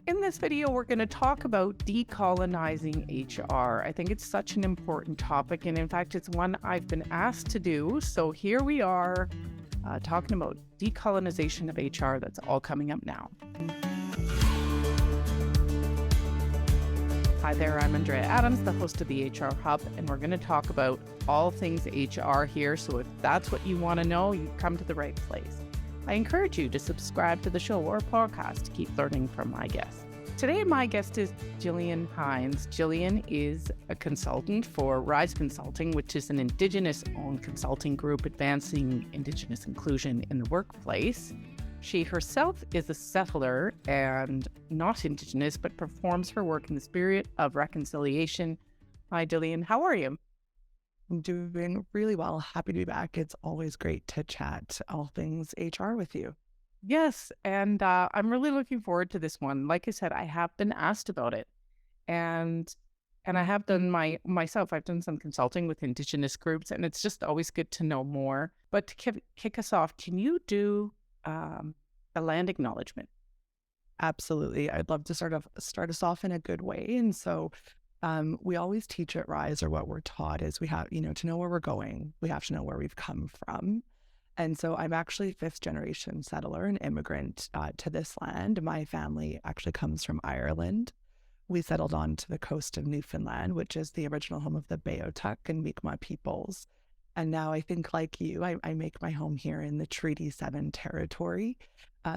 In this video, we're going to talk about decolonizing HR. I think it's such an important topic, and in fact, it's one I've been asked to do. So here we are talking about decolonization of HR. That's all coming up now. Hi there, I'm Andrea Adams, the host of the HR Hub, and we're going to talk about all things HR here. So if that's what you want to know, you've come to the right place. I encourage you to subscribe to the show or podcast to keep learning from my guests. Today, my guest is Gillian Hynes. Gillian is a consultant for Rise Consulting, which is an Indigenous-owned consulting group advancing Indigenous inclusion in the workplace. She herself is a settler and not Indigenous, but performs her work in the spirit of reconciliation. Hi, Gillian. How are you? I'm doing really well. Happy to be back. It's always great to chat all things HR with you. Yes, and I'm really looking forward to this one. Like I said, I have been asked about it, and I have done myself. I've done some consulting with Indigenous groups, and it's just always good to know more. But to kick us off, can you do a land acknowledgement? Absolutely. I'd love to start us off in a good way. And so we always teach at Rise, or what we're taught is we have, to know where we're going, we have to know where we've come from. And so I'm actually fifth generation settler and immigrant to this land. My family actually comes from Ireland. We settled onto the coast of Newfoundland, which is the original home of the Beothuk and Mi'kmaq peoples. And now I think, like you, I make my home here in the Treaty 7 territory.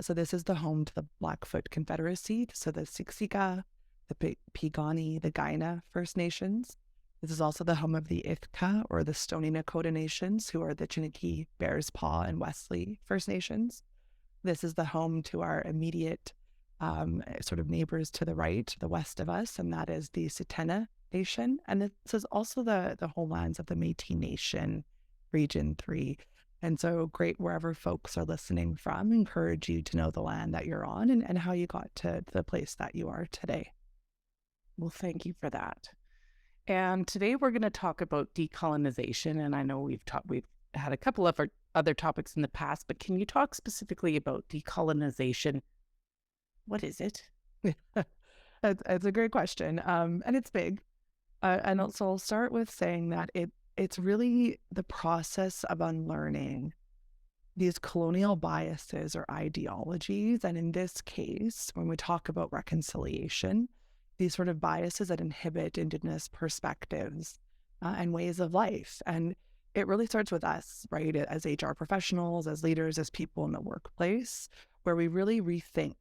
So this is the home to the Blackfoot Confederacy, so the Siksika, the Piikani, the Kainai First Nations. This is also the home of the Ithka, or the Stoney Nakoda Nations, who are the Chiniki, Bears Paw, and Wesley First Nations. This is the home to our immediate sort of neighbors to the right, to the west of us, and that is the Tsuut'ina Nation. And this is also the homelands of the Métis Nation, Region 3. And so great wherever folks are listening from, encourage you to know the land that you're on and how you got to the place that you are today. Well, thank you for that. And today we're going to talk about decolonization. And I know we've had a couple of other topics in the past, but can you talk specifically about decolonization? What is it? It's a great question. And it's big. And so I'll start with saying that it's really the process of unlearning these colonial biases or ideologies. And in this case, when we talk about reconciliation, these sort of biases that inhibit Indigenous perspectives and ways of life. And it really starts with us, right, as HR professionals, as leaders, as people in the workplace, where we really rethink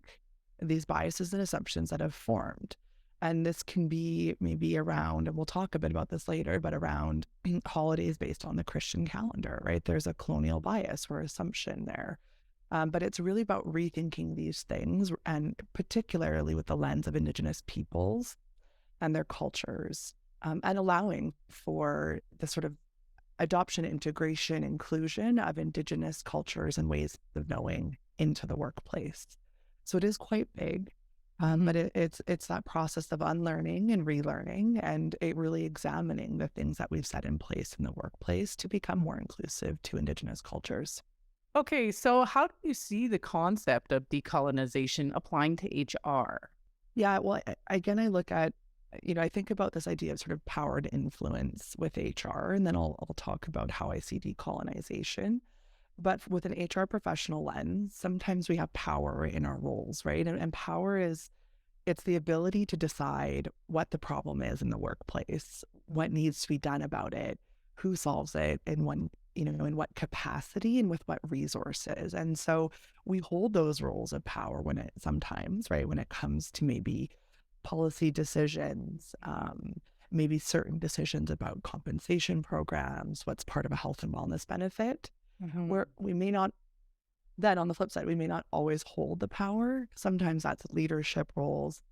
these biases and assumptions that have formed. And this can be maybe around, and we'll talk a bit about this later, but around holidays based on the Christian calendar, right? There's a colonial bias or assumption there. But it's really about rethinking these things, and particularly with the lens of Indigenous peoples and their cultures, and allowing for the sort of adoption, integration, inclusion of Indigenous cultures and ways of knowing into the workplace. So it is quite big. But it's that process of unlearning and relearning, and it really examining the things that we've set in place in the workplace to become more inclusive to Indigenous cultures. Okay, so how do you see the concept of decolonization applying to HR? Yeah, well, again, I look at, I think about this idea of sort of power to influence with HR, and then I'll talk about how I see decolonization. But with an HR professional lens, sometimes we have power in our roles, right? And power it's the ability to decide what the problem is in the workplace, what needs to be done about it, who solves it, and when, in what capacity and with what resources. And so we hold those roles of power when it comes to maybe policy decisions, maybe certain decisions about compensation programs, what's part of a health and wellness benefit. Mm-hmm. Where we may not, then on the flip side, we may not always hold the power. Sometimes that's leadership roles,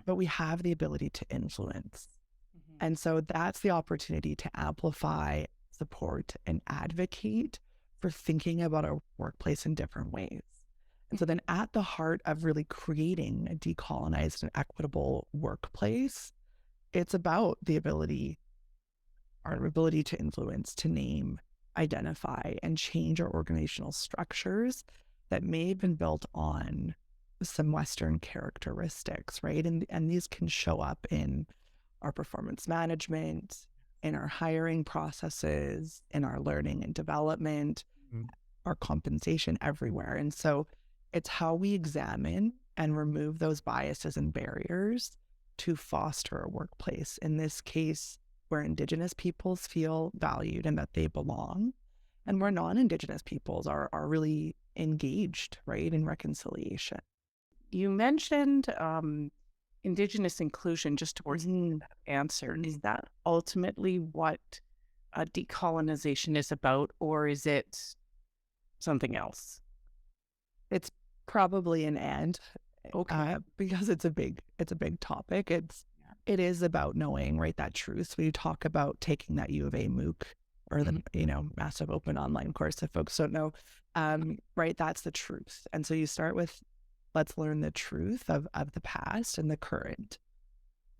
but we have the ability to influence. Mm-hmm. And so that's the opportunity to amplify, support, and advocate for thinking about our workplace in different ways. And so then at the heart of really creating a decolonized and equitable workplace, it's about our ability to influence, to name, identify, and change our organizational structures that may have been built on some Western characteristics, right? And these can show up in our performance management, in our hiring processes, in our learning and development, our compensation, everywhere. And so it's how we examine and remove those biases and barriers to foster a workplace, in this case, where Indigenous peoples feel valued and that they belong, and where non-Indigenous peoples are really engaged, right, in reconciliation. You mentioned Indigenous inclusion just towards the answer. Is that ultimately what decolonization is about, or is it something else? It's probably an and, Okay. because it's a big topic. It is about knowing, right, that truth. We talk about taking that U of A MOOC, or the massive open online course, if folks don't know, right, that's the truth. And so you start with, let's learn the truth of the past and the current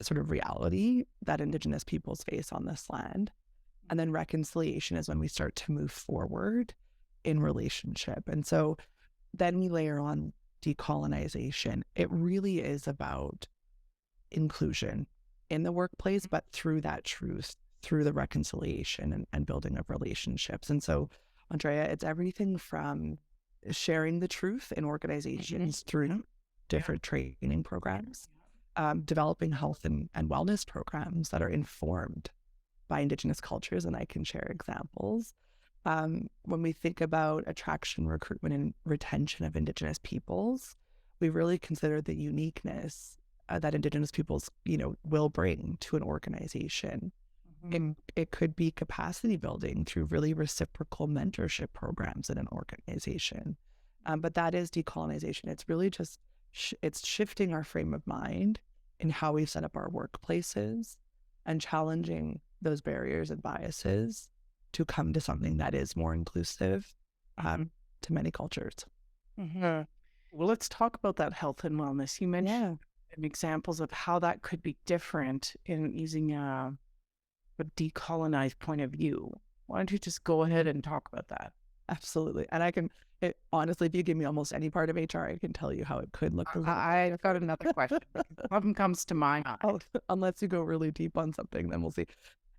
sort of reality that Indigenous peoples face on this land. And then reconciliation is when we start to move forward in relationship. And so then we layer on decolonization. It really is about inclusion in the workplace, but through that truth, through the reconciliation and building of relationships. And so, Andrea, it's everything from sharing the truth in organizations through different training programs, developing health and wellness programs that are informed by Indigenous cultures, and I can share examples. When we think about attraction, recruitment, and retention of Indigenous peoples, we really consider the uniqueness that Indigenous peoples, will bring to an organization. It could be capacity building through really reciprocal mentorship programs in an organization. But that is decolonization. It's really just, it's shifting our frame of mind in how we set up our workplaces and challenging those barriers and biases to come to something that is more inclusive to many cultures. Well, let's talk about that health and wellness. You mentioned examples of how that could be different in using a decolonized point of view. Why don't you just go ahead and talk about that? Absolutely. And honestly, if you give me almost any part of HR, I can tell you how it could look. I've got another question. Something comes to my mind. Oh, unless you go really deep on something, then we'll see.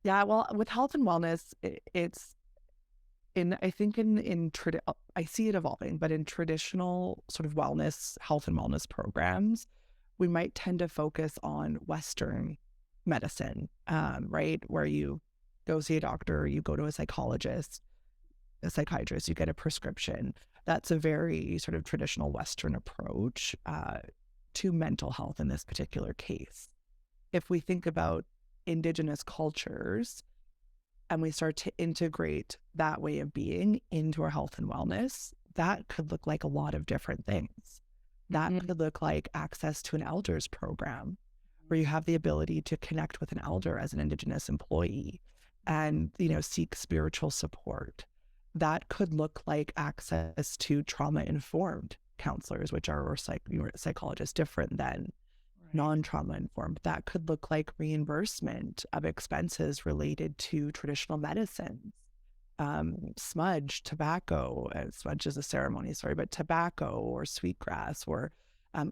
Yeah, well, with health and wellness, it's I see it evolving, but in traditional sort of health and wellness programs, we might tend to focus on Western medicine, right? Where you go see a doctor, you go to a psychiatrist, you get a prescription. That's a very sort of traditional Western approach to mental health in this particular case. If we think about Indigenous cultures and we start to integrate that way of being into our health and wellness, that could look like a lot of different things. That could look like access to an elders program where you have the ability to connect with an elder as an Indigenous employee and, seek spiritual support. That could look like access to trauma-informed counselors, which are psychologists, different than non-trauma informed. That could look like reimbursement of expenses related to traditional medicines, smudge, tobacco. Smudge is a ceremony, but tobacco or sweetgrass or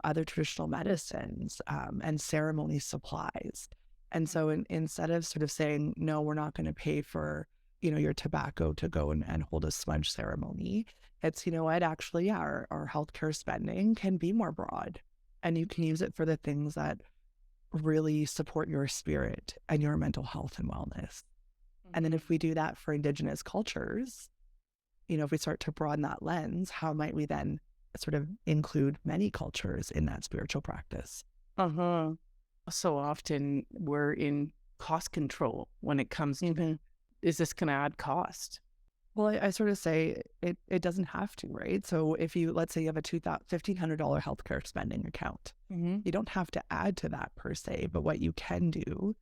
other traditional medicines and ceremony supplies. And so instead of sort of saying, no, we're not going to pay for, your tobacco to go and hold a smudge ceremony, it's, actually, our healthcare spending can be more broad. And you can use it for the things that really support your spirit and your mental health and wellness. And then if we do that for Indigenous cultures, if we start to broaden that lens, how might we then sort of include many cultures in that spiritual practice? So often we're in cost control when it comes to, is this going to add cost? Well, I sort of say it doesn't have to, right? So if let's say you have a $1,500 healthcare spending account, you don't have to add to that per se, but what you can do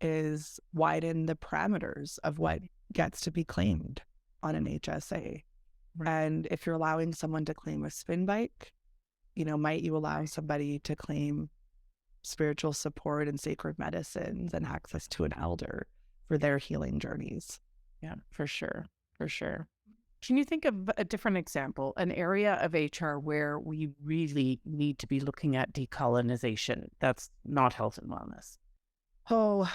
is widen the parameters of what gets to be claimed on an HSA. And if you're allowing someone to claim a spin bike, might you allow somebody to claim spiritual support and sacred medicines and access to an elder for their healing journeys? Yeah, for sure. For sure. Can you think of a different example, an area of HR where we really need to be looking at decolonization? That's not health and wellness. Oh,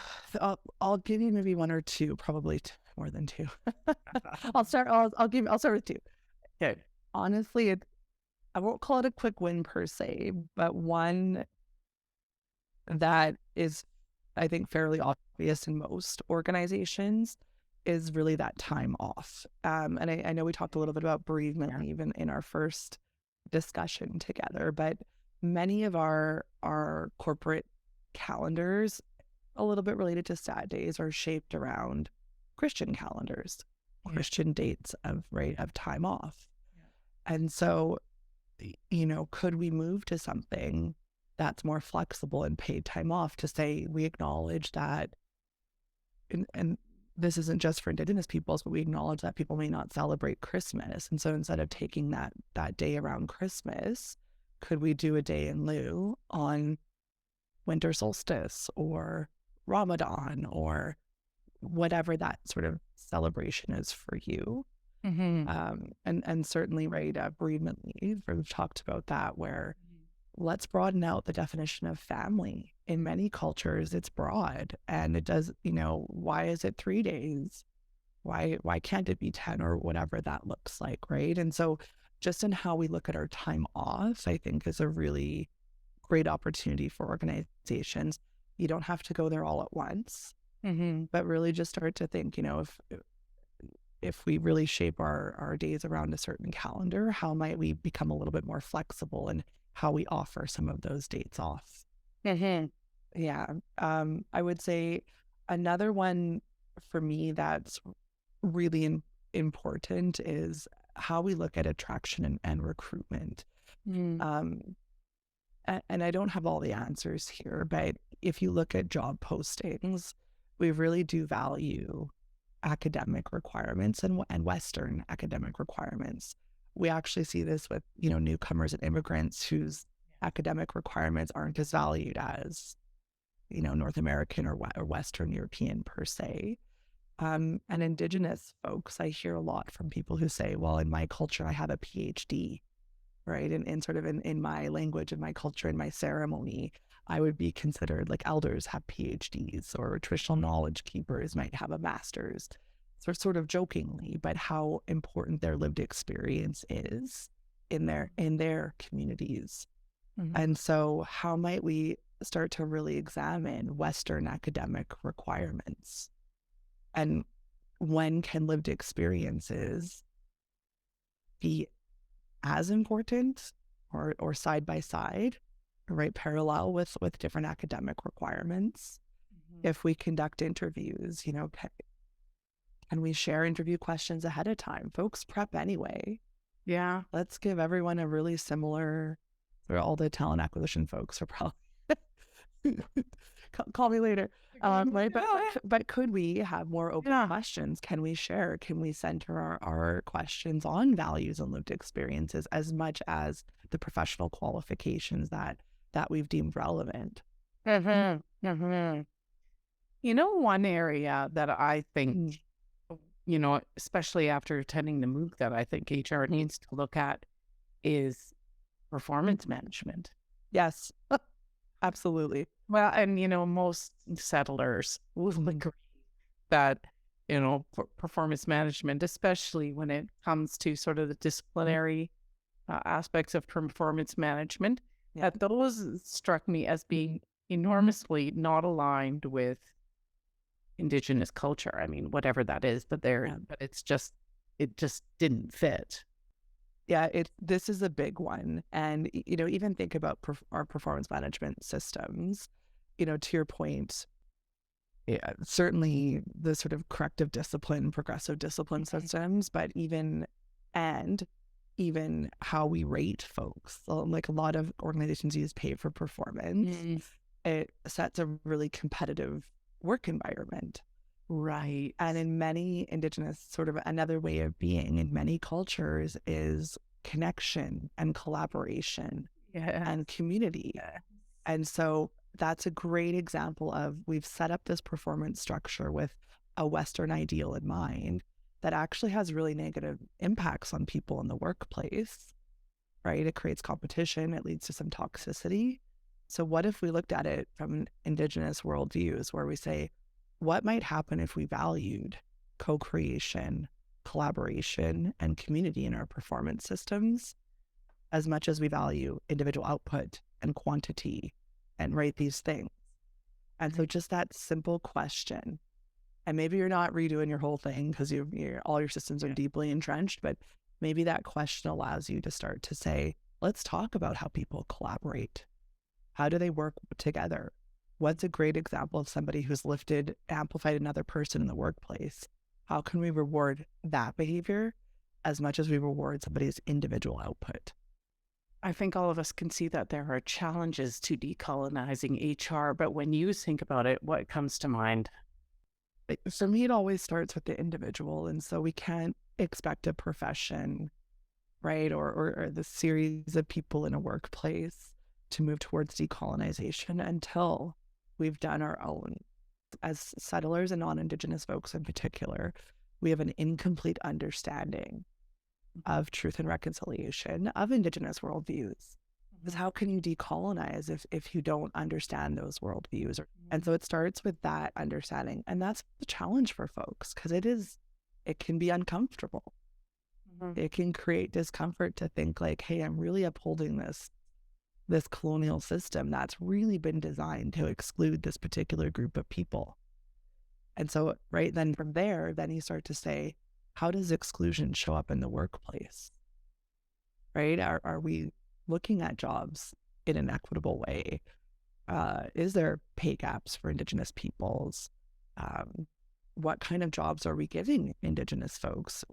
I'll give you maybe one or two, probably more than two. I'll start with two. Okay. Honestly, I won't call it a quick win per se, but one that is, I think, fairly obvious in most organizations is really that time off. And I know we talked a little bit about bereavement leave in our first discussion together, but many of our corporate calendars, a little bit related to sad days, are shaped around Christian calendars, Christian dates of time off. And so, could we move to something that's more flexible and paid time off to say we acknowledge that, and this isn't just for Indigenous peoples, but we acknowledge that people may not celebrate Christmas. And so instead of taking that day around Christmas, could we do a day in lieu on winter solstice or Ramadan or whatever that sort of celebration is for you? And certainly, bereavement leave, we've talked about that, where let's broaden out the definition of family. In many cultures, it's broad, and it does, why is it 3 days? Why can't it be 10 or whatever that looks like, right? And so just in how we look at our time off, I think is a really great opportunity for organizations. You don't have to go there all at once, but really just start to think, if we really shape our days around a certain calendar, how might we become a little bit more flexible in how we offer some of those dates off? Yeah. I would say another one for me that's really important is how we look at attraction and recruitment. And I don't have all the answers here, but if you look at job postings, we really do value academic requirements and Western academic requirements. We actually see this with, newcomers and immigrants whose academic requirements aren't as valued as, North American or Western European per se. And Indigenous folks, I hear a lot from people who say, well, in my culture, I have a PhD, right? And sort of in my language, in my culture, in my ceremony, I would be considered like elders have PhDs, or traditional knowledge keepers might have a master's. So sort of jokingly, but how important their lived experience is in their communities. And so how might we start to really examine Western academic requirements? And when can lived experiences be as important or side by side, right, parallel with different academic requirements? If we conduct interviews, can we share interview questions ahead of time? Folks prep anyway. Yeah. Let's give everyone a really similar, or all the talent acquisition folks are probably call me later. Right? But could we have more open questions? Can we share? Can we center our questions on values and lived experiences as much as the professional qualifications that we've deemed relevant? One area that I think, especially after attending the MOOC, that I think HR needs to look at is performance management. Yes, absolutely. Well, and, most settlers will agree that, performance management, especially when it comes to sort of the disciplinary aspects of performance management, that those struck me as being enormously not aligned with Indigenous culture. I mean, whatever that is, but it just didn't fit. Yeah, this is a big one. And, even think about our performance management systems, to your point, certainly the sort of corrective discipline, progressive discipline systems, but even how we rate folks. So, like a lot of organizations use pay for performance. It sets a really competitive work environment. Right. And in many Indigenous, sort of another way of being in many cultures is connection and collaboration and community. And so that's a great example of, we've set up this performance structure with a Western ideal in mind. that actually has really negative impacts on people in the workplace, right? It creates competition, it leads to some toxicity. So what if we looked at it from Indigenous worldviews where we say, what might happen if we valued co-creation, collaboration, and community in our performance systems as much as we value individual output and quantity and rate these things? And so just that simple question, and maybe you're not redoing your whole thing because all your systems are deeply entrenched, but maybe that question allows you to start to say, let's talk about how people collaborate. How do they work together? What's a great example of somebody who's amplified another person in the workplace? How can we reward that behavior as much as we reward somebody's individual output? I think all of us can see that there are challenges to decolonizing HR, but when you think about it, what comes to mind? For me, it always starts with the individual. And so we can't expect a profession, right, or the series of people in a workplace to move towards decolonization until we've done our own. As settlers and non-Indigenous folks in particular, we have an incomplete understanding of truth and reconciliation of Indigenous worldviews. Because how can you decolonize if you don't understand those worldviews? And so it starts with that understanding. And that's the challenge for folks, because it can be uncomfortable. It can create discomfort to think like, hey, I'm really upholding this colonial system that's really been designed to exclude this particular group of people. And so right then from there, then you start to say, how does exclusion show up in the workplace? Right? Are we looking at jobs in an equitable way? Is there pay gaps for Indigenous peoples? What kind of jobs are we giving Indigenous folks?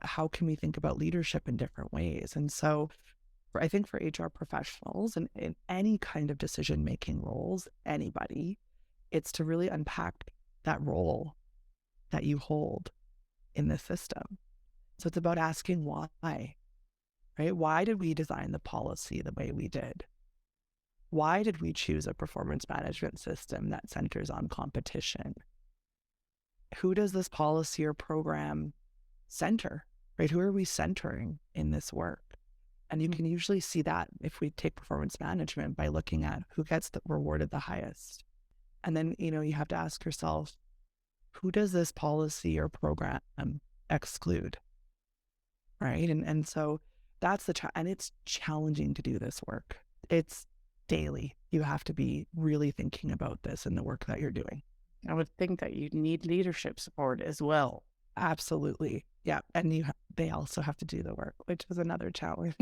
How can we think about leadership in different ways? And so I think for HR professionals and in any kind of decision-making roles, anybody, it's to really unpack that role that you hold in the system. So it's about asking why, right? Why did we design the policy the way we did? Why did we choose a performance management system that centers on competition? Who does this policy or program center, right? Who are we centering in this work? And you can usually see that if we take performance management by looking at who gets rewarded the highest. And then, you have to ask yourself, who does this policy or program exclude, right? And so that's and it's challenging to do this work. It's daily. You have to be really thinking about this in the work that you're doing. I would think that you need leadership support as well. Absolutely. Yeah. And they also have to do the work, which is another challenge.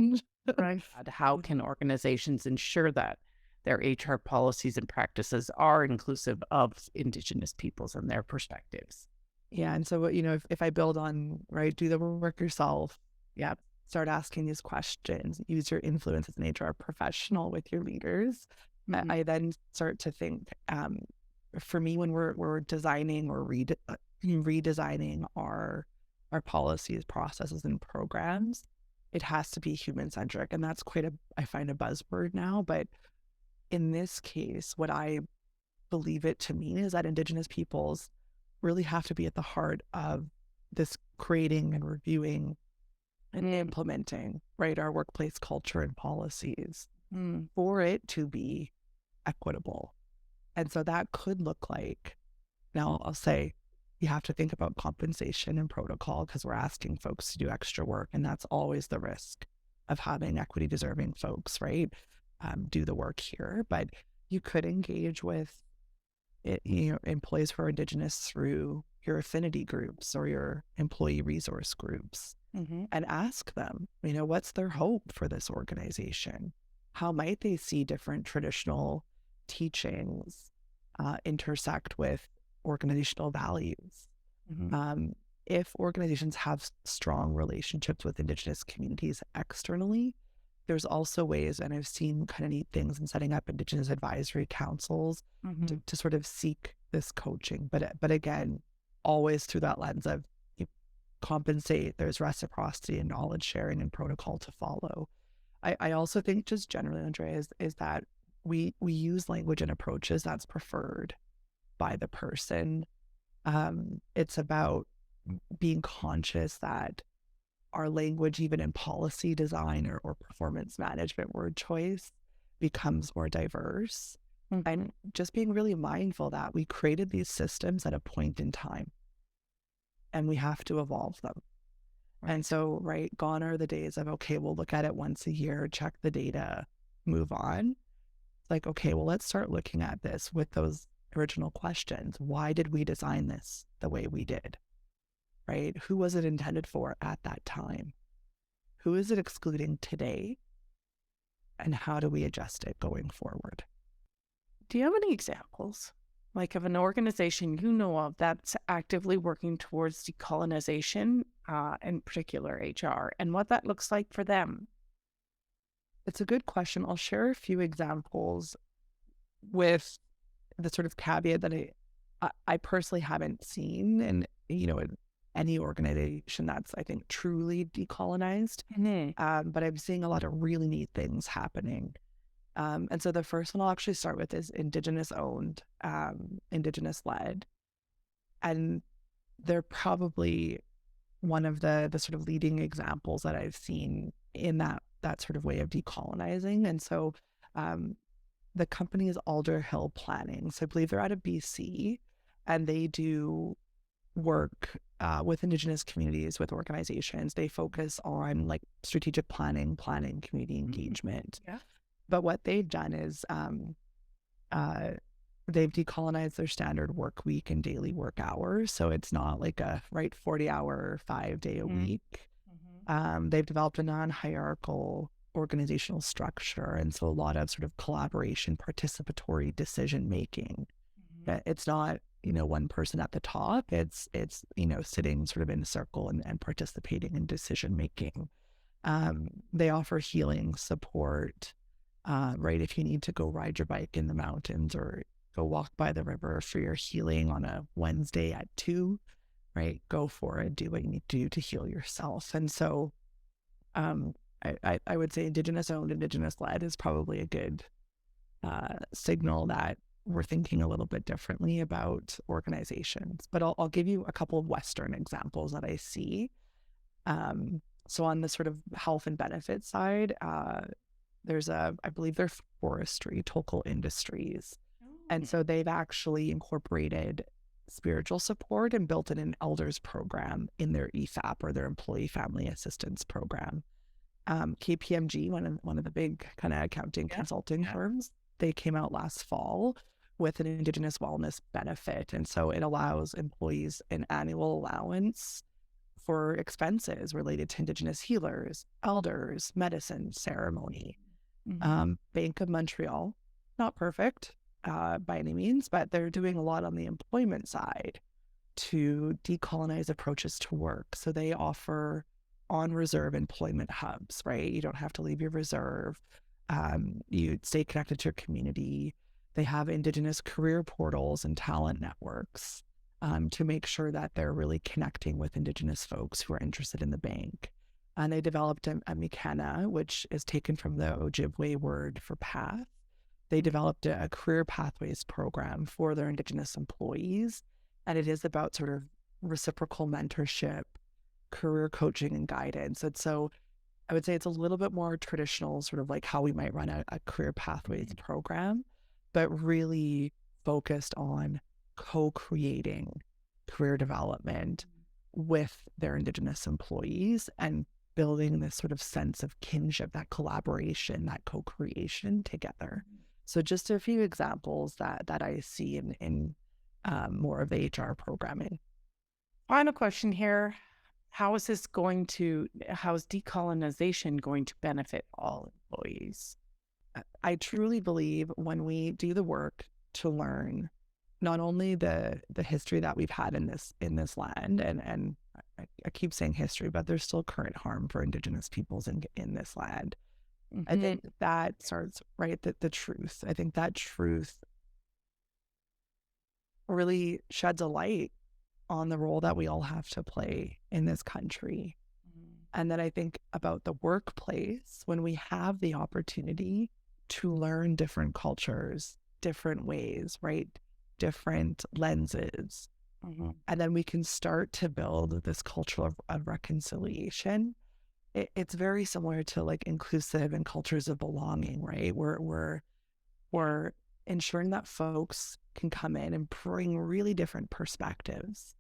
Right. How can organizations ensure that their HR policies and practices are inclusive of Indigenous peoples and their perspectives? Yeah. And so, if I build on, right, do the work yourself. Yeah. Start asking these questions, use your influence as an HR professional with your leaders. I then start to think, for me, when we're designing or redesigning our policies, processes, and programs, it has to be human-centric. And that's I find a buzzword now. But in this case, what I believe it to mean is that Indigenous peoples really have to be at the heart of this creating and reviewing and implementing, right, our workplace culture and policies for it to be equitable. And so that could look like, now I'll say, you have to think about compensation and protocol because we're asking folks to do extra work. And that's always the risk of having equity deserving folks, right, do the work here. But you could engage with employees who are Indigenous through your affinity groups or your employee resource groups and ask them, what's their hope for this organization? How might they see different traditional teachings intersect with organizational values? If organizations have strong relationships with Indigenous communities externally, there's also ways, and I've seen kind of neat things in setting up Indigenous advisory councils to sort of seek this coaching. But again, always through that lens of compensate, there's reciprocity and knowledge sharing and protocol to follow. I also think just generally, Andrea, is that we use language and approaches that's preferred by the person. It's about being conscious that our language, even in policy design or performance management word choice, becomes more diverse. And just being really mindful that we created these systems at a point in time and we have to evolve them. And so, right, gone are the days of, okay, we'll look at it once a year, check the data, move on. It's like, okay, well, let's start looking at this with those original questions. Why did we design this the way we did? Right? Who was it intended for at that time? Who is it excluding today? And how do we adjust it going forward? Do you have any examples, like of an organization you know of that's actively working towards decolonization, in particular HR, and what that looks like for them? It's a good question. I'll share a few examples with the sort of caveat that I personally haven't seen in any organization that's, I think, truly decolonized. But I'm seeing a lot of really neat things happening. And so the first one I'll actually start with is Indigenous-owned, Indigenous-led. And they're probably one of the sort of leading examples that I've seen in that sort of way of decolonizing. And so the company is Alder Hill Planning. So I believe they're out of BC, and they do work with Indigenous communities, with organizations. They focus on like strategic planning, community engagement. Yeah. But what they've done is they've decolonized their standard work week and daily work hours. So it's not like a 40-hour, 5-day a week. They've developed a non-hierarchical organizational structure. And so a lot of sort of collaboration, participatory decision making. It's not, one person at the top. It's sitting sort of in a circle and participating in decision making. They offer healing support. Right, if you need to go ride your bike in the mountains or go walk by the river for your healing on a Wednesday at 2, right, go for it. Do what you need to do to heal yourself. And so I would say Indigenous-owned, Indigenous-led is probably a good signal that we're thinking a little bit differently about organizations. But I'll give you a couple of Western examples that I see. So on the sort of health and benefits side, there's I believe they're forestry, Tokal Industries. And so they've actually incorporated spiritual support and built in an elders program in their EFAP, or their employee family assistance program. KPMG, one of the big kind of accounting consulting firms, they came out last fall with an Indigenous wellness benefit. And so it allows employees an annual allowance for expenses related to Indigenous healers, elders, medicine, ceremony. Bank of Montreal, not perfect by any means, but they're doing a lot on the employment side to decolonize approaches to work. So they offer on-reserve employment hubs, right? You don't have to leave your reserve. You stay connected to your community. They have Indigenous career portals and talent networks to make sure that they're really connecting with Indigenous folks who are interested in the bank. And they developed a Mikana, which is taken from the Ojibwe word for path. They developed a career pathways program for their Indigenous employees. And it is about sort of reciprocal mentorship, career coaching, and guidance. And so I would say it's a little bit more traditional, sort of like how we might run a career pathways program, but really focused on co-creating career development with their Indigenous employees and building this sort of sense of kinship, that collaboration, that co-creation together. So just a few examples that I see in more of the HR programming. Final question here. How is decolonization going to benefit all employees? I truly believe when we do the work to learn not only the history that we've had in this land, and I keep saying history, but there's still current harm for Indigenous peoples in this land. I think that starts, right, the truth. I think that truth really sheds a light on the role that we all have to play in this country. And then I think about the workplace, when we have the opportunity to learn different cultures, different ways, right? Different lenses, And then we can start to build this culture of reconciliation. It's very similar to like inclusive and cultures of belonging, right? We're ensuring that folks can come in and bring really different perspectives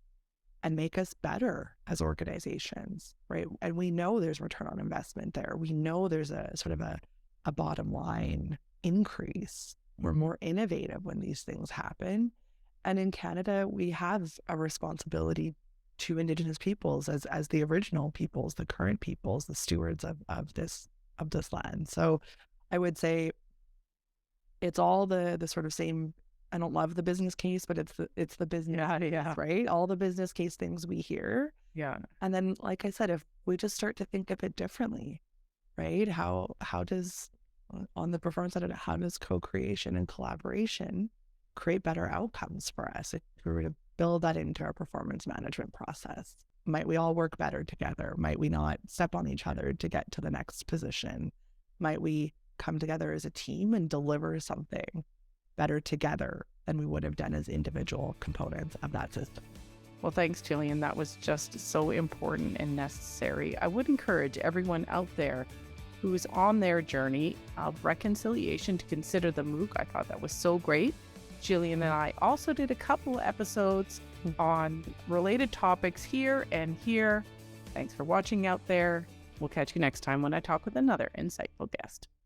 and make us better as organizations, right? And we know there's return on investment there. We know there's a sort of a bottom line increase. We're more innovative when these things happen. And in Canada, we have a responsibility to Indigenous peoples as the original peoples, the current peoples, the stewards of this land. So I would say it's all the sort of same. I don't love the business case, but it's the business case, right? All the business case things we hear. Yeah. And then, like I said, if we just start to think of it differently, right? How does, on the performance side of it, how does co-creation and collaboration create better outcomes for us? If we were to build that into our performance management process, might we all work better together? Might we not step on each other to get to the next position? Might we come together as a team and deliver something better together than we would have done as individual components of that system? Well, thanks, Gillian. That was just so important and necessary. I would encourage everyone out there who is on their journey of reconciliation to consider the MOOC. I thought that was so great. Gillian and I also did a couple of episodes on related topics here and here. Thanks for watching out there. We'll catch you next time when I talk with another insightful guest.